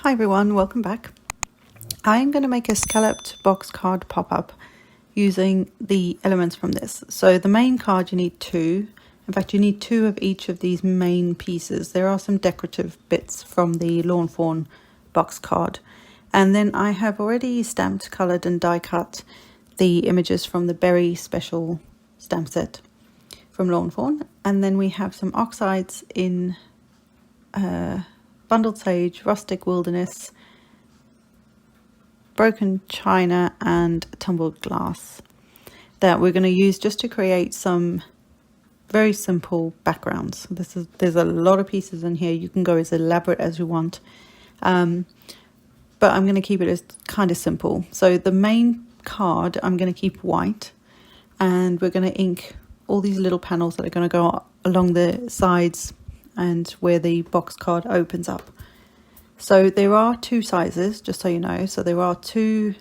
Hi everyone, welcome back. I'm going to make a scalloped box card pop-up using the elements from this. So the main card you need two. In fact, you need two of each of these main pieces. There are some decorative bits from the Lawn Fawn box card. And then I have already stamped, coloured and die cut the images from the Berry Special stamp set from Lawn Fawn. And then we have some oxides in Bundled Sage, Rustic Wilderness, Broken China and Tumbled Glass that we're going to use just to create some very simple backgrounds. There's a lot of pieces in here. You can go as elaborate as you want, but I'm going to keep it as kind of simple. So the main card I'm going to keep white, and we're going to ink all these little panels that are going to go along the sides and where the box card opens up. So there are two sizes, just so you know. So there are two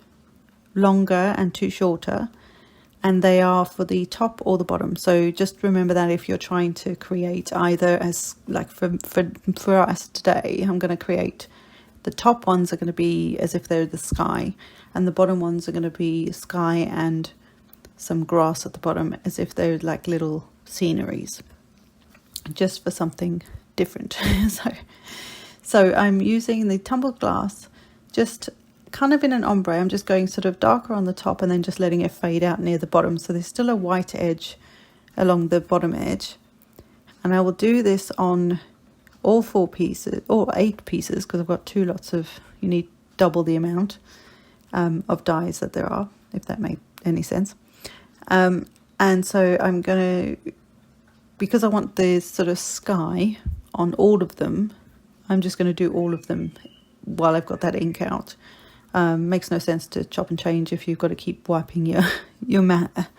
longer and two shorter, and they are for the top or the bottom. So just remember that if you're trying to create either, as like for us today, I'm going to create the top ones are going to be as if they're the sky, and the bottom ones are going to be sky and some grass at the bottom as if they're like little sceneries, just for something different. So I'm using the tumbled glass, just kind of in an ombre. I'm just going sort of darker on the top and then just letting it fade out near the bottom. So there's still a white edge along the bottom edge. And I will do this on all 4 pieces, or 8 pieces, because I've got 2 lots of, you need double the amount of dies that there are, if that made any sense. And so I'm going to, because I want this sort of sky on all of them, I'm just going to do all of them while I've got that ink out. Makes no sense to chop and change if you've got to keep wiping your mat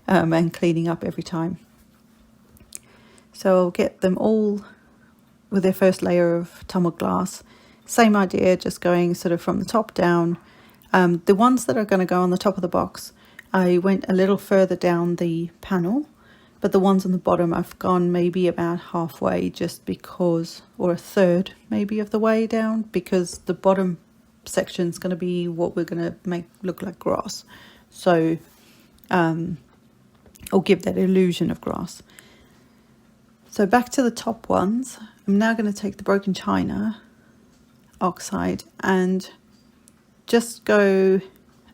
and cleaning up every time. So I'll get them all with their first layer of tumbled glass. Same idea, just going sort of from the top down. The ones that are going to go on the top of the box, I went a little further down the panel. But the ones on the bottom, I've gone maybe about halfway, just because, or a third maybe of the way down, because the bottom section is going to be what we're going to make look like grass. So, or give that illusion of grass. So back to the top ones, I'm now going to take the Broken China oxide and just go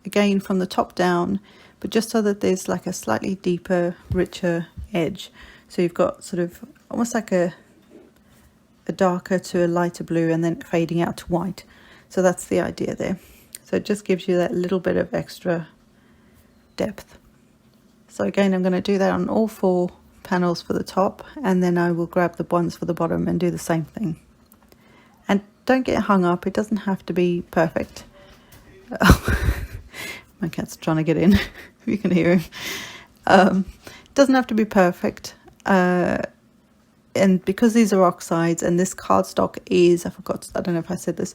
again from the top down, but just so that there's like a slightly deeper, richer edge. So you've got sort of almost like a darker to a lighter blue and then fading out to white. So that's the idea there. So it just gives you that little bit of extra depth. So again, I'm going to do that on all 4 panels for the top, and then I will grab the ones for the bottom and do the same thing. And don't get hung up, it doesn't have to be perfect. My cat's trying to get in, you can hear him. Doesn't have to be perfect. And because these are oxides, and this cardstock is, I don't know if I said this,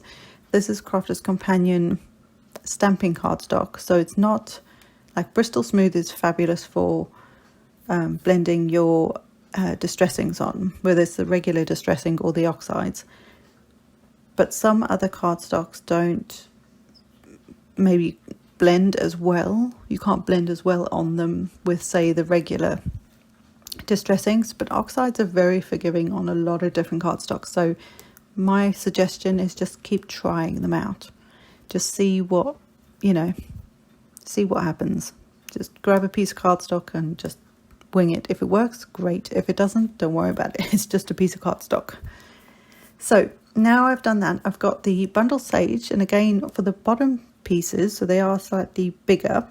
this is Crafter's Companion stamping cardstock. So it's not like Bristol Smooth is fabulous for blending your distressings on, whether it's the regular distressing or the oxides. But some other cardstocks don't maybe blend as well. You can't blend as well on them with, say, the regular distressings, but oxides are very forgiving on a lot of different cardstocks. So my suggestion is just keep trying them out. Just see what, see what happens. Just grab a piece of cardstock and just wing it. If it works, great. If it doesn't, don't worry about it. It's just a piece of cardstock. So now I've done that, I've got the Bundled Sage, and again for the bottom pieces, so they are slightly bigger,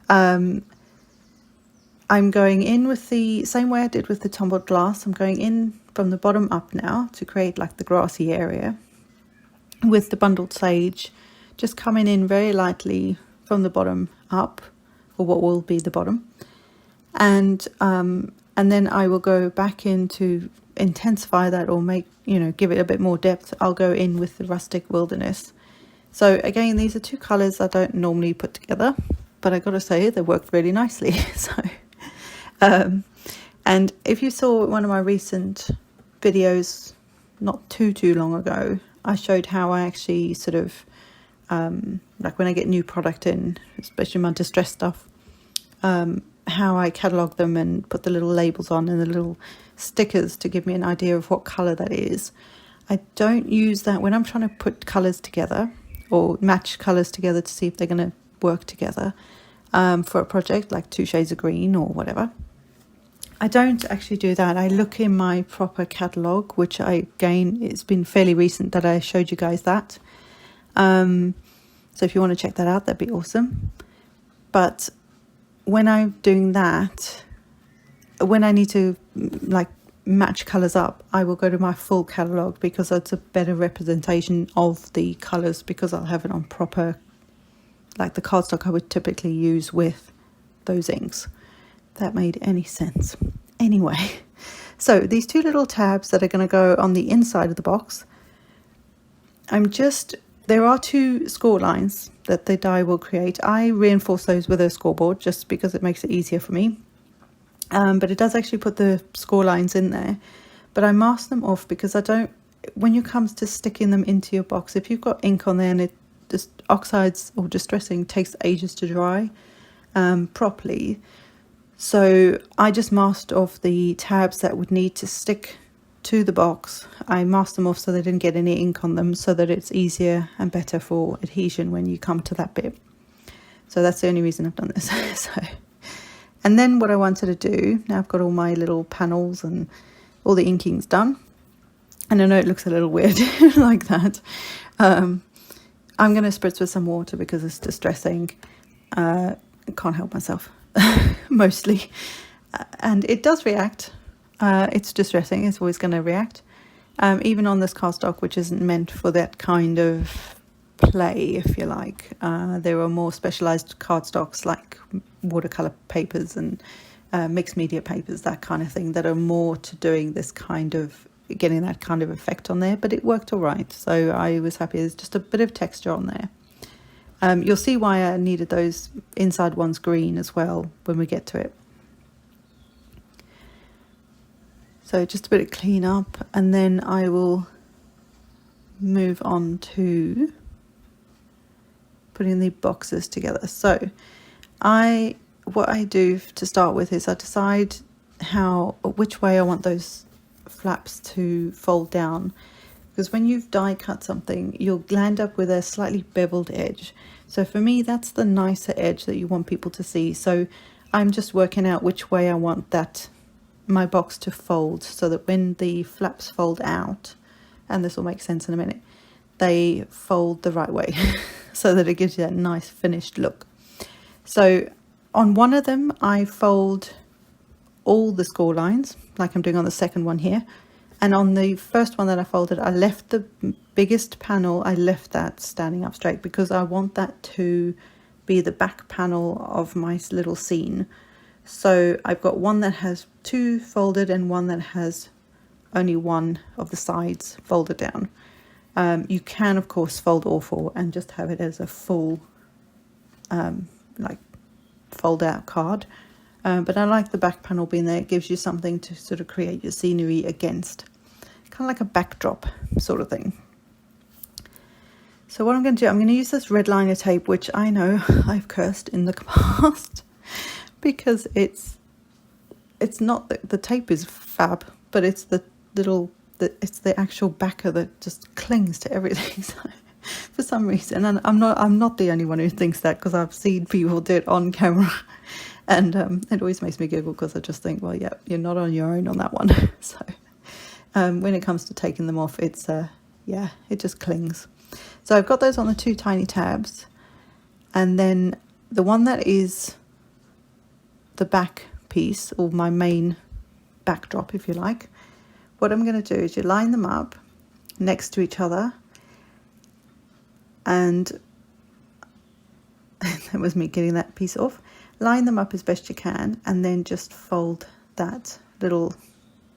I'm going in with the same way I did with the tumbled glass. I'm going in from the bottom up now to create like the grassy area with the Bundled Sage, just coming in very lightly from the bottom up, or what will be the bottom, and then I will go back in to intensify that, or make, give it a bit more depth. I'll go in with the Rustic Wilderness. So again, these are 2 colors I don't normally put together, but I got to say they worked really nicely. So, and if you saw one of my recent videos not too long ago, I showed how I actually sort of, like when I get new product in, especially my distress stuff, how I catalogue them and put the little labels on and the little stickers to give me an idea of what colour that is. I don't use that when I'm trying to put colours together or match colours together to see if they're going to work together for a project like 2 shades of green or whatever. I don't actually do that. I look in my proper catalogue, which it's been fairly recent that I showed you guys that. So if you want to check that out, that'd be awesome. But when I'm doing that, when I need to like match colours up, I will go to my full catalogue because it's a better representation of the colours, because I'll have it on proper, like the cardstock I would typically use with those inks. That made any sense. Anyway, so these 2 little tabs that are going to go on the inside of the box, there are 2 score lines that the die will create. I reinforce those with a scoreboard just because it makes it easier for me. But it does actually put the score lines in there. But I mask them off because when it comes to sticking them into your box, if you've got ink on there and it just oxides or distressing takes ages to dry properly. So I just masked off the tabs that would need to stick to the box. I masked them off so they didn't get any ink on them, so that it's easier and better for adhesion when you come to that bit. So that's the only reason I've done this. And then what I wanted to do, now I've got all my little panels and all the inking's done. And I know it looks a little weird like that. I'm going to spritz with some water because it's distressing. I can't help myself. Mostly, and it does react. It's distressing, it's always going to react, even on this cardstock, which isn't meant for that kind of play, if you like. There are more specialized cardstocks like watercolor papers and mixed media papers, that kind of thing, that are more to doing this kind of getting that kind of effect on there. But it worked all right, so I was happy. There's just a bit of texture on there. You'll see why I needed those inside ones green as well when we get to it. So just a bit of clean up, and then I will move on to putting the boxes together. So what I do to start with is I decide which way I want those flaps to fold down. Because when you've die cut something, you'll land up with a slightly beveled edge. So for me, that's the nicer edge that you want people to see. So I'm just working out which way I want my box to fold, so that when the flaps fold out, and this will make sense in a minute, they fold the right way so that it gives you that nice finished look. So on one of them, I fold all the score lines, like I'm doing on the second one here. And on the first one that I folded, I left the biggest panel, I left that standing up straight because I want that to be the back panel of my little scene. So I've got one that has 2 folded and one that has only one of the sides folded down. You can, of course, fold all 4 and just have it as a full, like, fold out card. But I like the back panel being there. It gives you something to sort of create your scenery against. Kind of like a backdrop sort of thing. So what I'm going to do, I'm going to use this red liner tape, which I know I've cursed in the past because it's not the tape is fab, but it's it's the actual backer that just clings to everything. So for some reason, and I'm not the only one who thinks that, because I've seen people do it on camera, and it always makes me giggle because I just think, well, yeah, you're not on your own on that one. So when it comes to taking them off, it's yeah, it just clings. So I've got those on the 2 tiny tabs, and then the one that is the back piece, or my main backdrop, if you like, what I'm going to do is you line them up next to each other, and that was me getting that piece off. Line them up as best you can, and then just fold that little,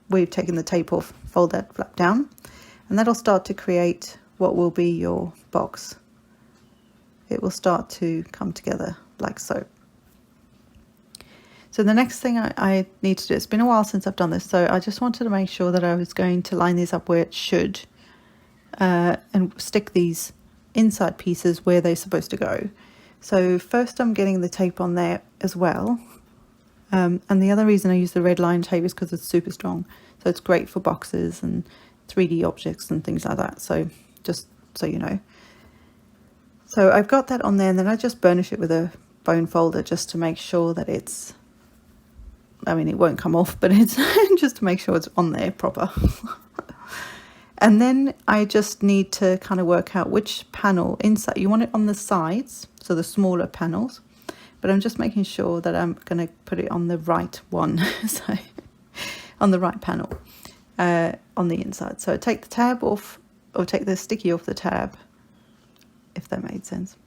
where you've taken the tape off, fold that flap down, and that'll start to create what will be your box. It will start to come together like so. So the next thing I need to do, it's been a while since I've done this, so I just wanted to make sure that I was going to line these up where it should. and stick these inside pieces where they're supposed to go. So first I'm getting the tape on there as well. And the other reason I use the red line tape is because it's super strong. So it's great for boxes and 3D objects and things like that. So just so you know. So I've got that on there, and then I just burnish it with a bone folder just to make sure that it's, I mean, it won't come off, but it's just to make sure it's on there proper. And then I just need to kind of work out which panel inside. You want it on the sides, so the smaller panels, but I'm just making sure that I'm going to put it on the right one, so on the right panel on the inside. So take the tab off, or take the sticky off the tab, if that made sense.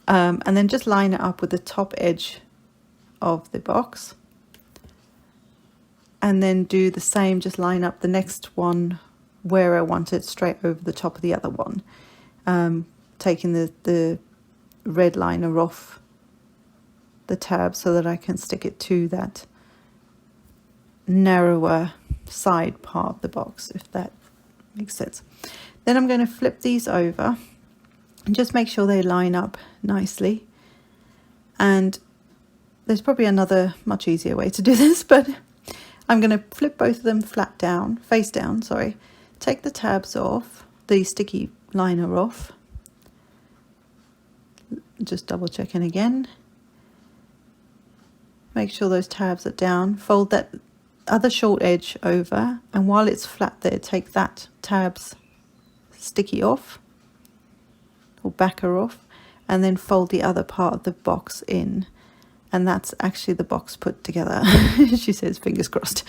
And then just line it up with the top edge of the box. And then do the same, just line up the next one where I want it straight over the top of the other one. Taking the red liner off the tab so that I can stick it to that narrower side part of the box, if that makes sense. Then I'm going to flip these over and just make sure they line up nicely. And there's probably another much easier way to do this, but I'm going to flip both of them flat down, face down, sorry. Take the tabs off, the sticky liner off. Just double checking again. Make sure those tabs are down. Fold that other short edge over, and while it's flat there, take that tabs sticky off, or backer off, and then fold the other part of the box in. And that's actually the box put together. She says, fingers crossed.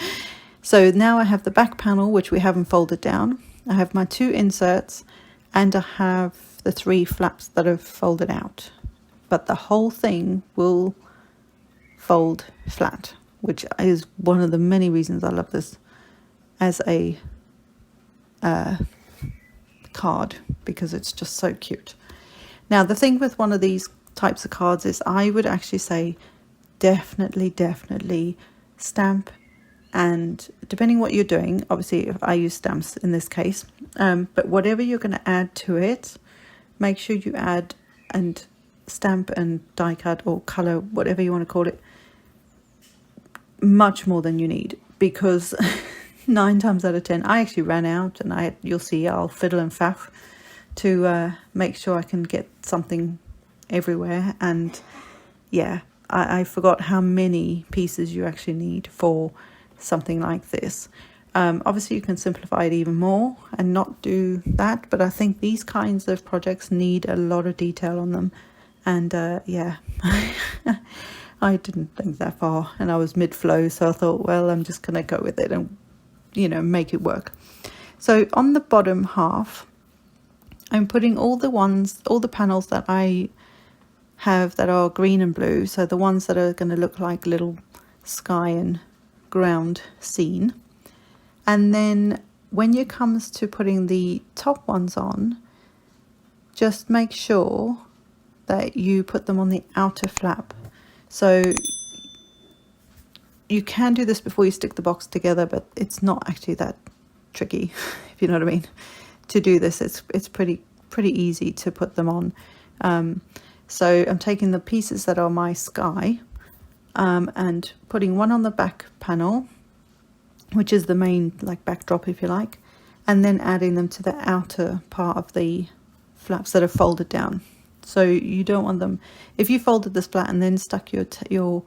So now I have the back panel, which we haven't folded down. I have my 2 inserts, and I have the 3 flaps that are folded out. But the whole thing will fold flat, which is one of the many reasons I love this as a card, because it's just so cute. Now, the thing with one of these types of cards is I would actually say definitely stamp, and depending what you're doing, obviously if I use stamps in this case, but whatever you're going to add to it, make sure you add and stamp and die cut or color, whatever you want to call it, much more than you need, because 9 times out of 10 I actually ran out, and you'll see I'll fiddle and faff to make sure I can get something everywhere. And yeah, I forgot how many pieces you actually need for something like this. Obviously you can simplify it even more and not do that, but I think these kinds of projects need a lot of detail on them. And yeah, I didn't think that far, and I was mid-flow, so I thought, well, I'm just gonna go with it and, you know, make it work. So on the bottom half, I'm putting all the panels that I have that are green and blue, so the ones that are going to look like little sky and ground scene. And then when it comes to putting the top ones on, just make sure that you put them on the outer flap. So you can do this before you stick the box together, but it's not actually that tricky, if you know what I mean. To do this, it's pretty easy to put them on. So I'm taking the pieces that are my sky, and putting one on the back panel, which is the main like backdrop, if you like, and then adding them to the outer part of the flaps that are folded down. So you don't want them, if you folded this flat and then stuck your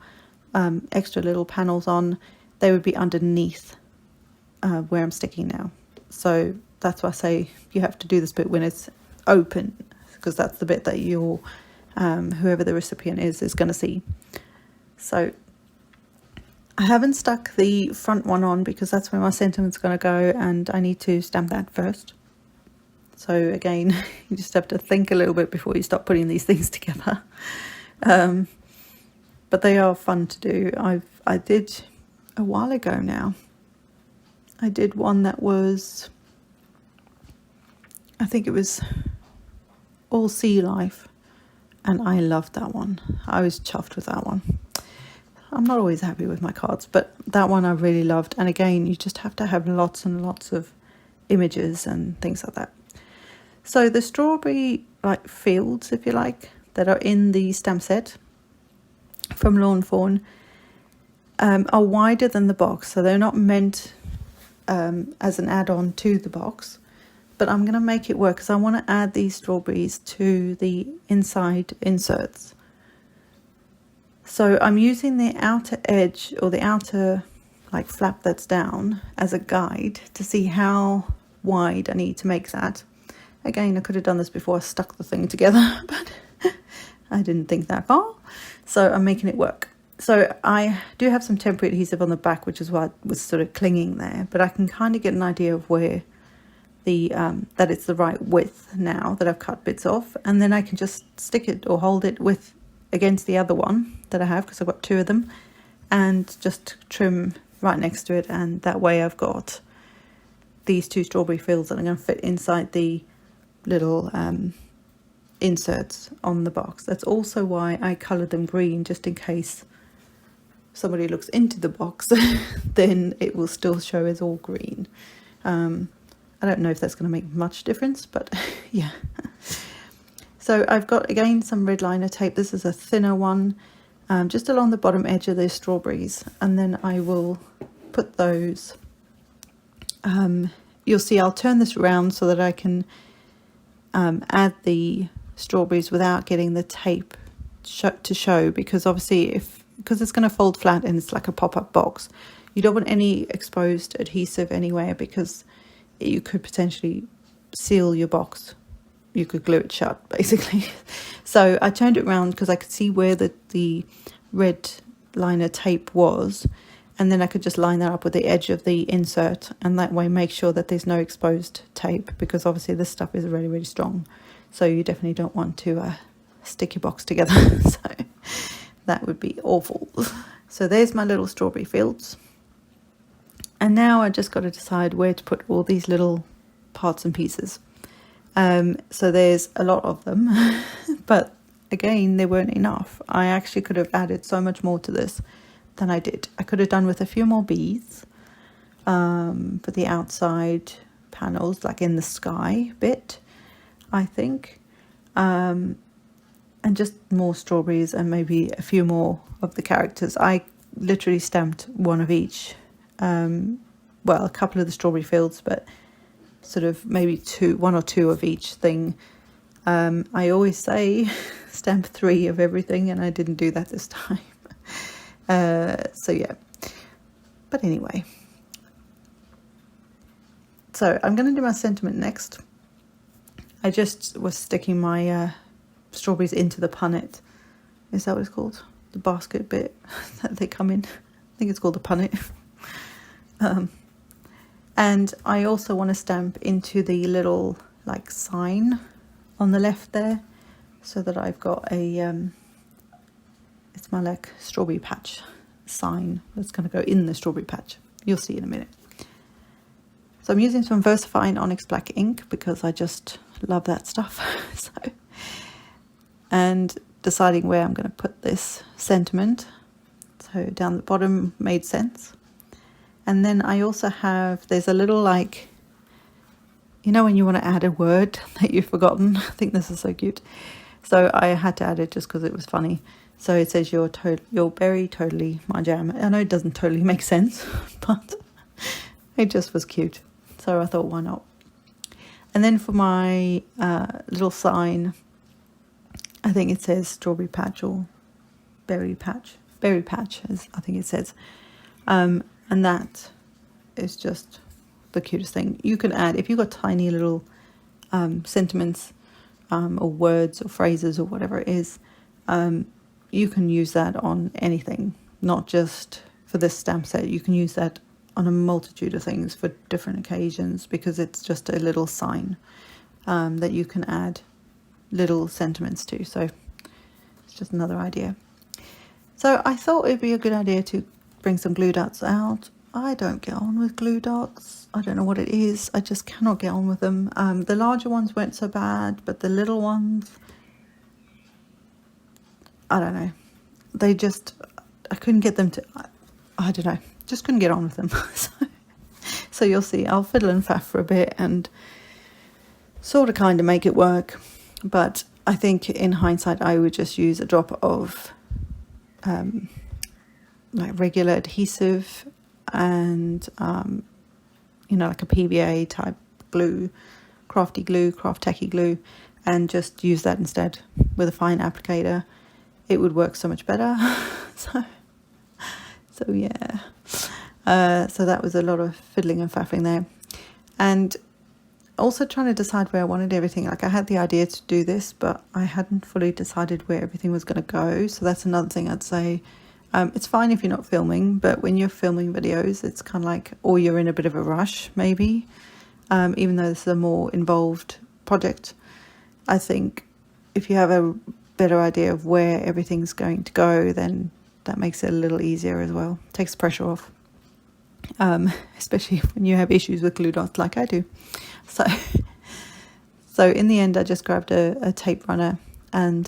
extra little panels on, they would be underneath where I'm sticking now. So that's why I say you have to do this bit when it's open, because that's the bit that your whoever the recipient is going to see. So I haven't stuck the front one on because that's where my sentiment's going to go, and I need to stamp that first. So again, you just have to think a little bit before you start putting these things together. But they are fun to do. I did a while ago now. I did one that was, I think it was all sea life, and I loved that one. I was chuffed with that one. I'm not always happy with my cards, but that one I really loved. And again, you just have to have lots and lots of images and things like that. So the strawberry like fields, if you like, that are in the stamp set from Lawn Fawn are wider than the box, so they're not meant as an add-on to the box. But I'm going to make it work because I want to add these strawberries to the inside inserts. So I'm using the outer edge, or the outer like flap that's down, as a guide to see how wide I need to make that. Again, I could have done this before I stuck the thing together, but I didn't think that far. So I'm making it work. So I do have some temporary adhesive on the back, which is why it was sort of clinging there, but I can kind of get an idea of where the that it's the right width now that I've cut bits off, and then I can just stick it or hold it with against the other one that I have, because I've got two of them, and just trim right next to it, and that way I've got these two strawberry fields that are going to fit inside the little inserts on the box. That's also why I coloured them green, just in case somebody looks into the box then it will still show as all green. I don't know if that's going to make much difference, but yeah. So I've got again some red liner tape. This is a thinner one, just along the bottom edge of those strawberries, and then I will put those, you'll see I'll turn this around so that I can add the strawberries without getting the tape to show, because obviously because it's going to fold flat and it's like a pop-up box, you don't want any exposed adhesive anywhere, because you could potentially seal your box. You could glue it shut basically. So I turned it around because I could see where the red liner tape was, and then I could just line that up with the edge of the insert, and that way make sure that there's no exposed tape, because obviously this stuff is really, really strong, so you definitely don't want to stick your box together. So that would be awful. So there's my little strawberry fields, and now I just got to decide where to put all these little parts and pieces. So there's a lot of them, but again, they weren't enough. I actually could have added so much more to this than I did. I could have done with a few more bees for the outside panels, like in the sky bit, I think, and just more strawberries and maybe a few more of the characters. I literally stamped one of each, well, a couple of the strawberry fields, but sort of maybe one or two of each thing. I always say stamp 3 of everything, and I didn't do that this time. So yeah, but anyway, so I'm going to do my sentiment next. I just was sticking my strawberries into the punnet. Is that what it's called? The basket bit that they come in. I think it's called the punnet. And I also want to stamp into the little like sign on the left there, so that I've got a it's my like strawberry patch sign that's going to go in the strawberry patch. You'll see in a minute. So I'm using some VersaFine Onyx Black ink because I just love that stuff. So, and deciding where I'm going to put this sentiment. So down the bottom made sense. And then I also have, there's a little like, you know when you want to add a word that you've forgotten? I think this is so cute. So I had to add it just because it was funny. So it says you're very totally my jam. I know it doesn't totally make sense, but it just was cute. So I thought, why not? And then for my little sign, I think it says strawberry patch or berry patch. Berry patch, as I think it says. And that is just the cutest thing. You can add, if you've got tiny little sentiments or words or phrases or whatever it is, you can use that on anything, not just for this stamp set. You can use that on a multitude of things for different occasions, because it's just a little sign that you can add little sentiments to. So it's just another idea. So I thought it'd be a good idea to bring some glue dots out. I don't get on with glue dots. I don't know what it is. I just cannot get on with them. The larger ones weren't so bad, but the little ones, I don't know. They just, I couldn't get them to, I don't know, just couldn't get on with them. So you'll see, I'll fiddle and faff for a bit and sort of kind of make it work. But I think in hindsight I would just use a drop of like regular adhesive and you know, like a PVA type glue, craft tacky glue, and just use that instead with a fine applicator. It would work so much better. so yeah, so that was a lot of fiddling and faffing there, and also trying to decide where I wanted everything. Like, I had the idea to do this, but I hadn't fully decided where everything was going to go. So that's another thing I'd say. It's fine if you're not filming, but when you're filming videos, it's kind of like, or you're in a bit of a rush maybe, even though this is a more involved project. I think if you have a better idea of where everything's going to go, then that makes it a little easier as well. Takes the pressure off, especially when you have issues with glue dots like I do. So in the end, I just grabbed a tape runner, and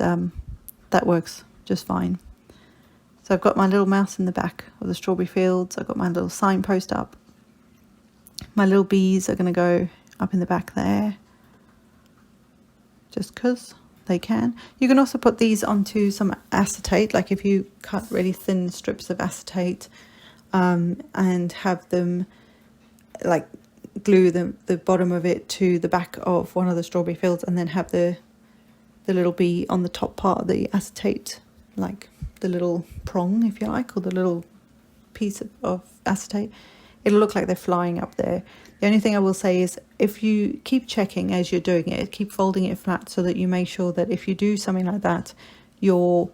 that works just fine. So I've got my little mouse in the back of the strawberry fields. I've got my little signpost up. My little bees are going to go up in the back there, just because they can. You can also put these onto some acetate, like if you cut really thin strips of acetate and have them, like, glue the bottom of it to the back of one of the strawberry fields, and then have the little bee on the top part of the acetate, like the little prong, if you like, or the little piece of acetate. It'll look like they're flying up there. The only thing I will say is, if you keep checking as you're doing it, keep folding it flat so that you make sure that if you do something like that, your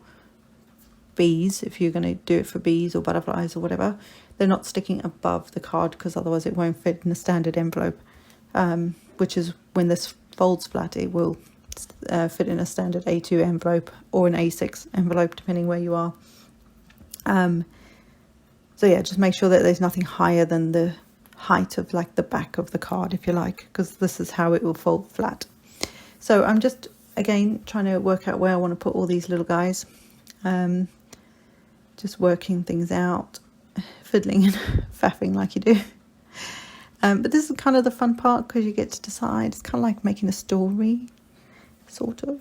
bees, if you're going to do it for bees or butterflies or whatever, they're not sticking above the card, because otherwise it won't fit in a standard envelope, which is when this folds flat, it will fit in a standard A2 envelope or an A6 envelope, depending where you are. So yeah, just make sure that there's nothing higher than the height of, like, the back of the card, if you like, because this is how it will fold flat. So I'm just, again, trying to work out where I want to put all these little guys. Just working things out, fiddling and faffing like you do. But this is kind of the fun part, because you get to decide. It's kind of like making a story, sort of.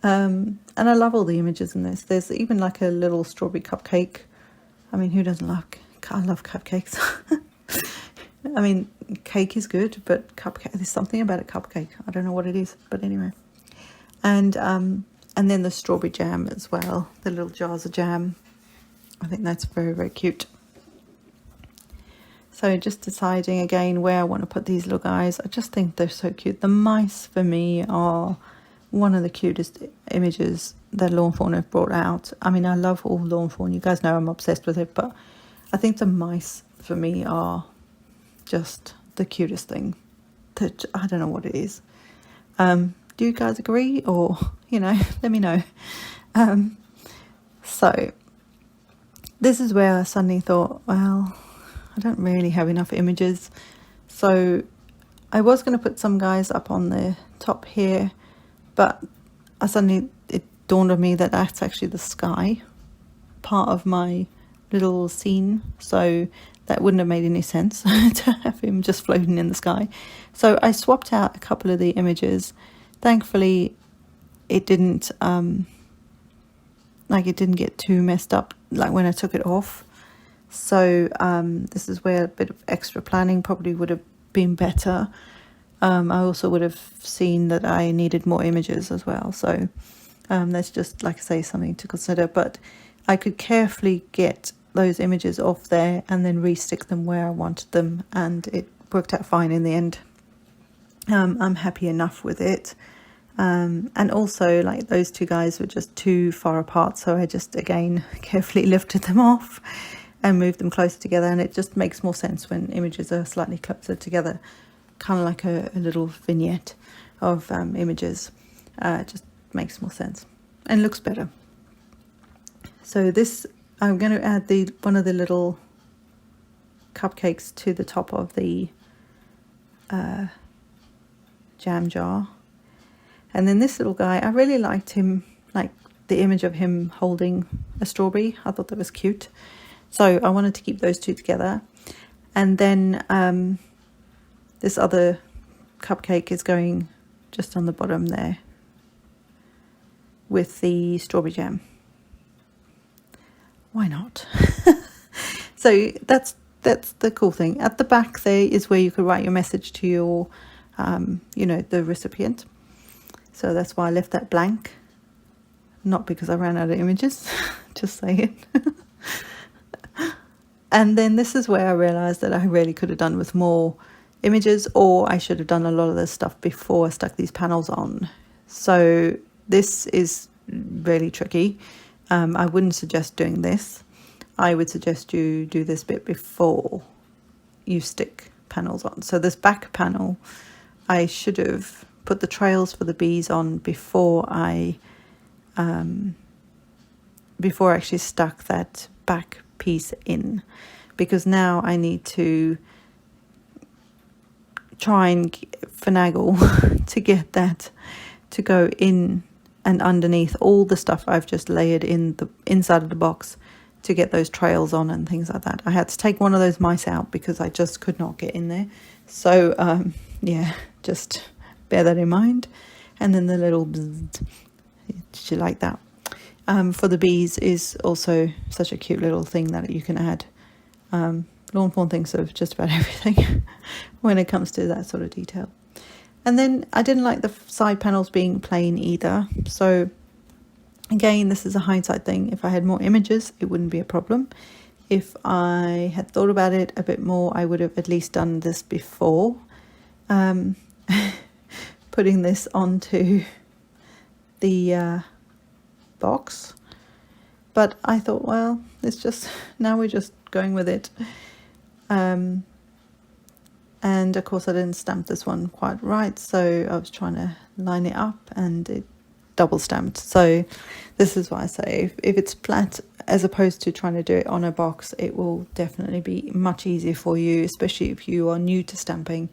And I love all the images in this. There's even like a little strawberry cupcake. I mean, who doesn't love? I love cupcakes. I mean, cake is good, but cupcake, there's something about a cupcake. I don't know what it is, but anyway. And then the strawberry jam as well, the little jars of jam. I think that's very, very cute. So just deciding again where I want to put these little guys. I just think they're so cute. The mice, for me, are one of the cutest images that Lawn Fawn have brought out. I mean, I love all Lawn Fawn. You guys know I'm obsessed with it, but I think the mice, for me, are just the cutest thing. That, I don't know what it is. Do you guys agree? Or, you know, let me know. So this is where I suddenly thought, well, I don't really have enough images. So I was going to put some guys up on the top here, but it dawned on me that that's actually the sky part of my little scene. So that wouldn't have made any sense to have him just floating in the sky. So I swapped out a couple of the images. Thankfully, it didn't get too messed up, like when I took it off. So this is where a bit of extra planning probably would have been better. I also would have seen that I needed more images as well. So that's just, like I say, something to consider. But I could carefully get those images off there and then re-stick them where I wanted them, and it worked out fine in the end. I'm happy enough with it. And also, like, those two guys were just too far apart, so I just, again, carefully lifted them off and moved them closer together, and it just makes more sense when images are slightly closer together, kind of like a little vignette of images. It just makes more sense and looks better. So this, I'm going to add one of the little cupcakes to the top of the jam jar. And then this little guy, I really liked him, like the image of him holding a strawberry. I thought that was cute. So I wanted to keep those two together. And then this other cupcake is going just on the bottom there with the strawberry jam. Why not? So that's the cool thing. At the back there is where you could write your message to your, the recipient. So that's why I left that blank. Not because I ran out of images, just saying. And then this is where I realized that I really could have done with more images, or I should have done a lot of this stuff before I stuck these panels on. So this is really tricky. I wouldn't suggest doing this. I would suggest you do this bit before you stick panels on. So this back panel, I should have put the trails for the bees on before I actually stuck that back piece in, because now I need to try and finagle to get that to go in and underneath all the stuff I've just layered in the inside of the box to get those trails on and things like that. I had to take one of those mice out because I just could not get in there. So yeah, just bear that in mind. And then the little bzzz, did you like that? For the bees is also such a cute little thing that you can add. Lawn Fawn thinks of just about everything when it comes to that sort of detail. And then I didn't like the side panels being plain either. So again, this is a hindsight thing. If I had more images, it wouldn't be a problem. If I had thought about it a bit more, I would have at least done this before putting this onto the box. But I thought, well, it's just, now we're just going with it. And of course I didn't stamp this one quite right, so I was trying to line it up and it double stamped. So this is why I say if it's flat as opposed to trying to do it on a box, it will definitely be much easier for you, especially if you are new to stamping.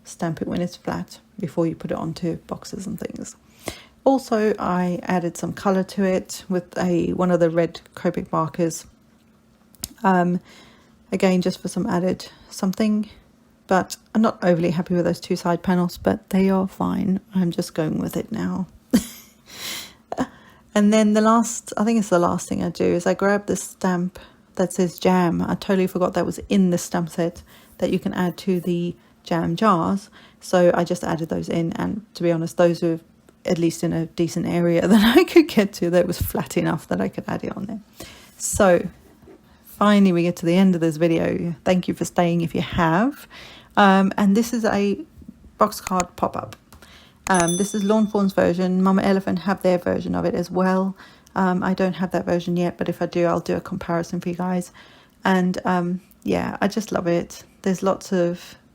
Stamp it when it's flat before you put it onto boxes and things. Also, I added some color to it with one of the red Copic markers. Again, just for some added something, but I'm not overly happy with those two side panels, but they are fine. I'm just going with it now. And then I think it's the last thing I do is I grab this stamp that says jam. I totally forgot that was in the stamp set that you can add to the jam jars. So I just added those in, and to be honest, those were at least in a decent area that I could get to, that was flat enough that I could add it on there. So finally we get to the end of this video. Thank you for staying if you have. And this is a box card pop-up. This is Lawn Fawn's version. Mama Elephant have their version of it as well. I don't have that version yet, but if I do, I'll do a comparison for you guys. And yeah, I just love it. There's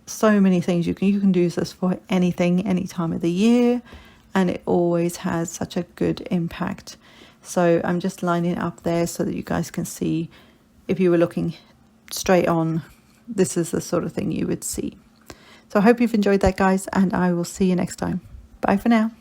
so many things you can use this for anything, any time of the year, and it always has such a good impact. So I'm just lining it up there so that you guys can see. If you were looking straight on, this is the sort of thing you would see. So I hope you've enjoyed that, guys, and I will see you next time. Bye for now.